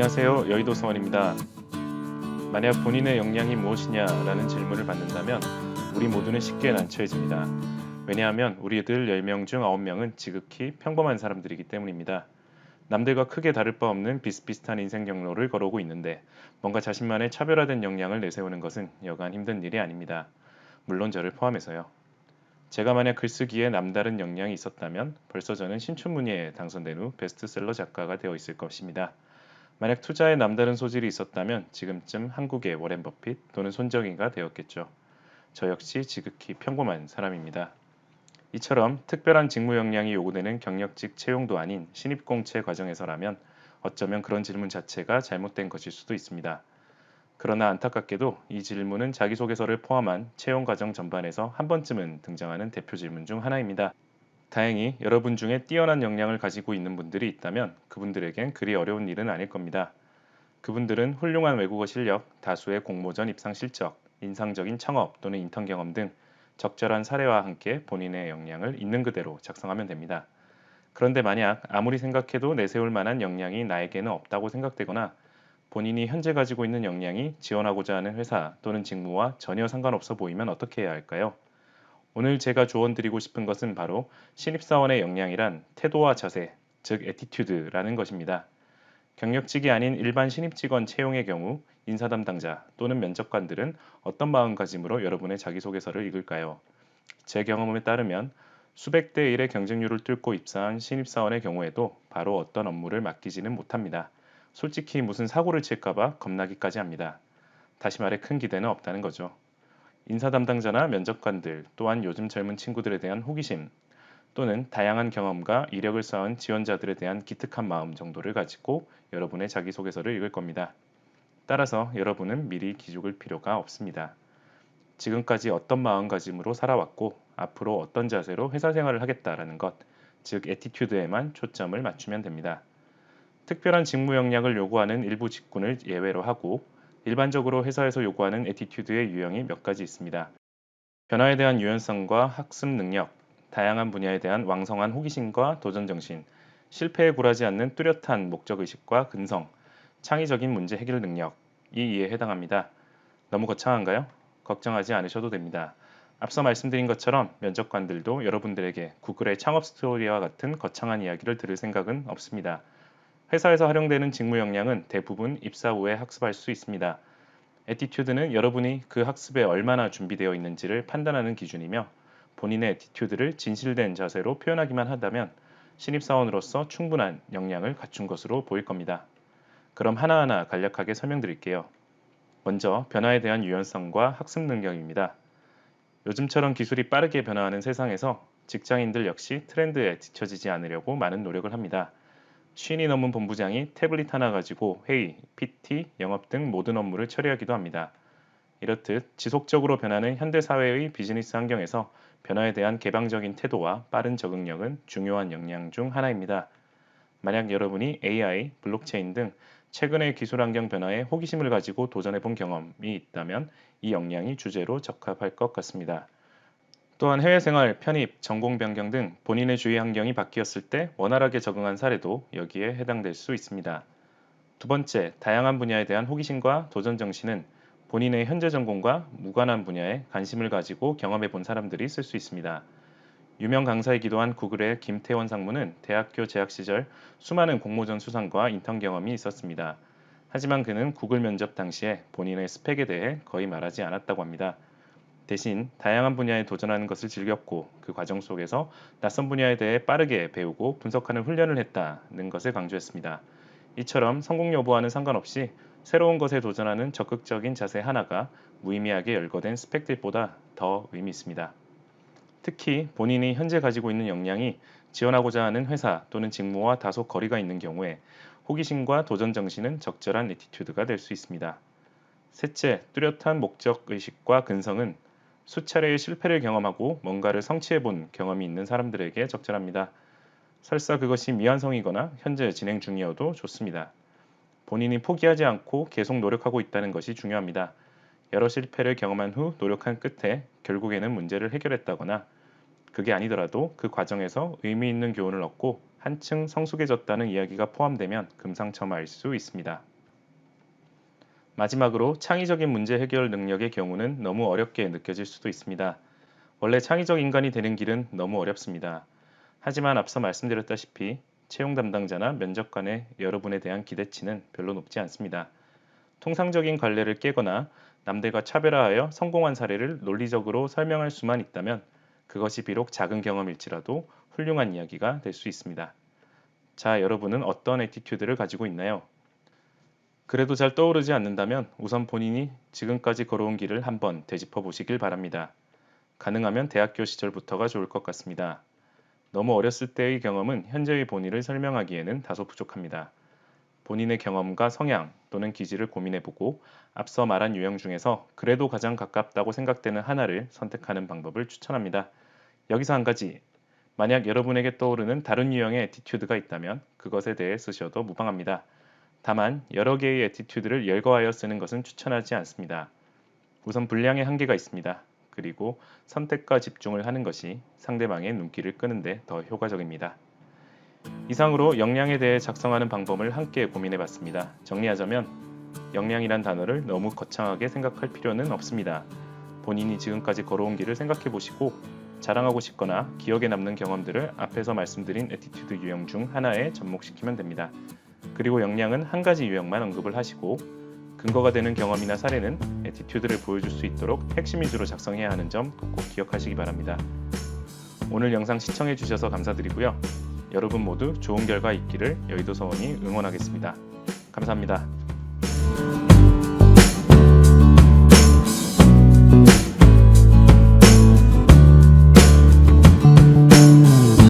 안녕하세요. 여의도 서원입니다. 만약 본인의 역량이 무엇이냐라는 질문을 받는다면 우리 모두는 쉽게 난처해집니다. 왜냐하면 우리들 10명 중 9명은 지극히 평범한 사람들이기 때문입니다. 남들과 크게 다를 바 없는 비슷비슷한 인생 경로를 걸어오고 있는데 뭔가 자신만의 차별화된 역량을 내세우는 것은 여간 힘든 일이 아닙니다. 물론 저를 포함해서요. 제가 만약 글쓰기에 남다른 역량이 있었다면 벌써 저는 신춘문예에 당선된 후 베스트셀러 작가가 되어 있을 것입니다. 만약 투자에 남다른 소질이 있었다면 지금쯤 한국의 워렌 버핏 또는 손정희가 되었겠죠. 저 역시 지극히 평범한 사람입니다. 이처럼 특별한 직무 역량이 요구되는 경력직 채용도 아닌 신입공채 과정에서라면 어쩌면 그런 질문 자체가 잘못된 것일 수도 있습니다. 그러나 안타깝게도 이 질문은 자기소개서를 포함한 채용 과정 전반에서 한 번쯤은 등장하는 대표 질문 중 하나입니다. 다행히 여러분 중에 뛰어난 역량을 가지고 있는 분들이 있다면 그분들에겐 그리 어려운 일은 아닐 겁니다. 그분들은 훌륭한 외국어 실력, 다수의 공모전 입상 실적, 인상적인 창업 또는 인턴 경험 등 적절한 사례와 함께 본인의 역량을 있는 그대로 작성하면 됩니다. 그런데 만약 아무리 생각해도 내세울 만한 역량이 나에게는 없다고 생각되거나 본인이 현재 가지고 있는 역량이 지원하고자 하는 회사 또는 직무와 전혀 상관없어 보이면 어떻게 해야 할까요? 오늘 제가 조언드리고 싶은 것은 바로 신입사원의 역량이란 태도와 자세, 즉 애티튜드라는 것입니다. 경력직이 아닌 일반 신입직원 채용의 경우 인사 담당자 또는 면접관들은 어떤 마음가짐으로 여러분의 자기소개서를 읽을까요? 제 경험에 따르면 수백 대 1의 경쟁률을 뚫고 입사한 신입사원의 경우에도 바로 어떤 업무를 맡기지는 못합니다. 솔직히 무슨 사고를 칠까봐 겁나기까지 합니다. 다시 말해 큰 기대는 없다는 거죠. 인사 담당자나 면접관들 또한 요즘 젊은 친구들에 대한 호기심 또는 다양한 경험과 이력을 쌓은 지원자들에 대한 기특한 마음 정도를 가지고 여러분의 자기소개서를 읽을 겁니다. 따라서 여러분은 미리 기죽을 필요가 없습니다. 지금까지 어떤 마음가짐으로 살아왔고 앞으로 어떤 자세로 회사 생활을 하겠다라는 것, 즉 애티튜드에만 초점을 맞추면 됩니다. 특별한 직무 역량을 요구하는 일부 직군을 예외로 하고 일반적으로 회사에서 요구하는 애티튜드의 유형이 몇 가지 있습니다. 변화에 대한 유연성과 학습 능력, 다양한 분야에 대한 왕성한 호기심과 도전정신, 실패에 굴하지 않는 뚜렷한 목적의식과 근성, 창의적인 문제 해결 능력이 이에 해당합니다. 너무 거창한가요? 걱정하지 않으셔도 됩니다. 앞서 말씀드린 것처럼 면접관들도 여러분들에게 구글의 창업 스토리와 같은 거창한 이야기를 들을 생각은 없습니다. 회사에서 활용되는 직무 역량은 대부분 입사 후에 학습할 수 있습니다. 애티튜드는 여러분이 그 학습에 얼마나 준비되어 있는지를 판단하는 기준이며 본인의 애티튜드를 진실된 자세로 표현하기만 한다면 신입사원으로서 충분한 역량을 갖춘 것으로 보일 겁니다. 그럼 하나하나 간략하게 설명드릴게요. 먼저 변화에 대한 유연성과 학습 능력입니다. 요즘처럼 기술이 빠르게 변화하는 세상에서 직장인들 역시 트렌드에 뒤처지지 않으려고 많은 노력을 합니다. 쉰이 넘은 본부장이 태블릿 하나 가지고 회의, PT, 영업 등 모든 업무를 처리하기도 합니다. 이렇듯 지속적으로 변하는 현대 사회의 비즈니스 환경에서 변화에 대한 개방적인 태도와 빠른 적응력은 중요한 역량 중 하나입니다. 만약 여러분이 AI, 블록체인 등 최근의 기술 환경 변화에 호기심을 가지고 도전해 본 경험이 있다면 이 역량이 주제로 적합할 것 같습니다. 또한 해외 생활, 편입, 전공 변경 등 본인의 주위 환경이 바뀌었을 때 원활하게 적응한 사례도 여기에 해당될 수 있습니다. 두 번째, 다양한 분야에 대한 호기심과 도전 정신은 본인의 현재 전공과 무관한 분야에 관심을 가지고 경험해 본 사람들이 쓸 수 있습니다. 유명 강사이기도 한 구글의 김태원 상무는 대학교 재학 시절 수많은 공모전 수상과 인턴 경험이 있었습니다. 하지만 그는 구글 면접 당시에 본인의 스펙에 대해 거의 말하지 않았다고 합니다. 대신 다양한 분야에 도전하는 것을 즐겼고 그 과정 속에서 낯선 분야에 대해 빠르게 배우고 분석하는 훈련을 했다는 것을 강조했습니다. 이처럼 성공 여부와는 상관없이 새로운 것에 도전하는 적극적인 자세 하나가 무의미하게 열거된 스펙들보다 더 의미 있습니다. 특히 본인이 현재 가지고 있는 역량이 지원하고자 하는 회사 또는 직무와 다소 거리가 있는 경우에 호기심과 도전 정신은 적절한 애티튜드가 될 수 있습니다. 셋째, 뚜렷한 목적 의식과 근성은 수차례의 실패를 경험하고 뭔가를 성취해 본 경험이 있는 사람들에게 적절합니다. 설사 그것이 미완성이거나 현재 진행 중이어도 좋습니다. 본인이 포기하지 않고 계속 노력하고 있다는 것이 중요합니다. 여러 실패를 경험한 후 노력한 끝에 결국에는 문제를 해결했다거나 그게 아니더라도 그 과정에서 의미 있는 교훈을 얻고 한층 성숙해졌다는 이야기가 포함되면 금상첨화일 수 있습니다. 마지막으로 창의적인 문제 해결 능력의 경우는 너무 어렵게 느껴질 수도 있습니다. 원래 창의적 인간이 되는 길은 너무 어렵습니다. 하지만 앞서 말씀드렸다시피 채용 담당자나 면접관의 여러분에 대한 기대치는 별로 높지 않습니다. 통상적인 관례를 깨거나 남들과 차별화하여 성공한 사례를 논리적으로 설명할 수만 있다면 그것이 비록 작은 경험일지라도 훌륭한 이야기가 될 수 있습니다. 자, 여러분은 어떤 애티튜드를 가지고 있나요? 그래도 잘 떠오르지 않는다면 우선 본인이 지금까지 걸어온 길을 한번 되짚어 보시길 바랍니다. 가능하면 대학교 시절부터가 좋을 것 같습니다. 너무 어렸을 때의 경험은 현재의 본인을 설명하기에는 다소 부족합니다. 본인의 경험과 성향 또는 기질을 고민해보고 앞서 말한 유형 중에서 그래도 가장 가깝다고 생각되는 하나를 선택하는 방법을 추천합니다. 여기서 한 가지, 만약 여러분에게 떠오르는 다른 유형의 애티튜드가 있다면 그것에 대해 쓰셔도 무방합니다. 다만 여러 개의 애티튜드를 열거하여 쓰는 것은 추천하지 않습니다. 우선 분량의 한계가 있습니다. 그리고 선택과 집중을 하는 것이 상대방의 눈길을 끄는데 더 효과적입니다. 이상으로 역량에 대해 작성하는 방법을 함께 고민해봤습니다. 정리하자면 역량이란 단어를 너무 거창하게 생각할 필요는 없습니다. 본인이 지금까지 걸어온 길을 생각해보시고 자랑하고 싶거나 기억에 남는 경험들을 앞에서 말씀드린 애티튜드 유형 중 하나에 접목시키면 됩니다. 그리고 역량은 한 가지 유형만 언급을 하시고 근거가 되는 경험이나 사례는 애티튜드를 보여줄 수 있도록 핵심 위주로 작성해야 하는 점 꼭 기억하시기 바랍니다. 오늘 영상 시청해 주셔서 감사드리고요. 여러분 모두 좋은 결과 있기를 여의도 서원이 응원하겠습니다. 감사합니다.